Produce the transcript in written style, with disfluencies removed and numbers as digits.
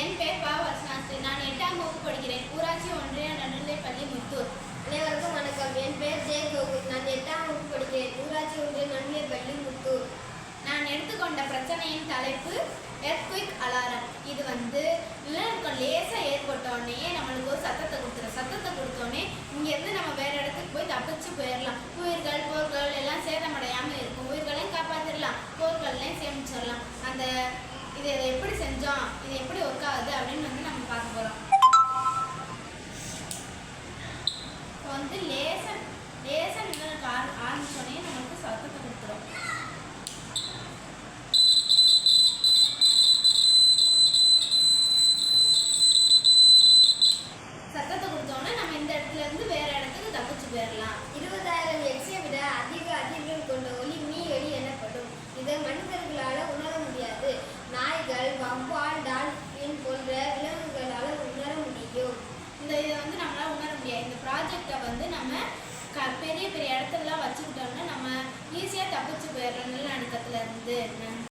என் பெயர் பா. வர்ஷனாஸ்ரீ. நான் 8ஆம் வகுப்பு படிக்கிறேன். ஊராட்சி ஒன்றிய நடுநிலைப்பள்ளி முத்தூர். அனைவருக்கும் வணக்கம். என் பெயர் ஜெய கோகுல். நான் 8ஆம் வகுப்பு படிக்கிறேன். ஊராட்சி ஒன்றிய நடுநிலைப்பள்ளி முத்தூர். நான் எடுத்துக்கொண்ட பிரச்சனையின் தலைப்பு எர்த்குயிக் அலாரம். இது நிலநடுக்கம் லேசாக ஏற்பட்டோடனே நம்மளுக்கு ஒரு சத்தத்தை கொடுத்துரும். சத்தத்தை கொடுத்தோடனே இங்கேருந்து நம்ம வேறு இடத்துக்கு போய் தப்பிச்சு போயிடலாம். உயிர்கள் பொருட்கள் எல்லாம் சேதமடையாமல் இருக்கும். உயிர்களையும் காப்பாற்றிடலாம், பொருட்கள்லையும் சேமிச்சிடலாம். இதை எப்படி செஞ்சோம், இது எப்படி ஒர்க் ஆகுது அப்படின்னு நம்ம பார்க்க போகிறோம். இப்போ லேசாக நிலநடுக்கம் ஆரம்பிச்சோடனே நம்மளுக்கு சத்தத்தை கொடுத்துரும். சத்தத்தை கொடுத்தோன்னே நம்ம இந்த இடத்துல இருந்து வேற இடத்துக்கு தப்பிச்சு போயிடலாம். 20,000 எக்ஸை விட அதிக அதிர்வெண் கொண்ட ஒலி மீயொலி எனப்படும். இதை மனிதர்களால் உணர முடியாது. நாய்கள், வவ்வால், டால்பின் போன்ற விலங்குகளால் உணர முடியும். இதை நம்மளால உணர முடியாது. இந்த ப்ராஜெக்டை நம்ம பெரிய பெரிய இடத்துலலாம் வச்சுக்கிட்டோம்னா நம்ம ஈஸியாக தப்பிச்சு போயிடுறோம் நிலநடுக்கத்துல இருந்து.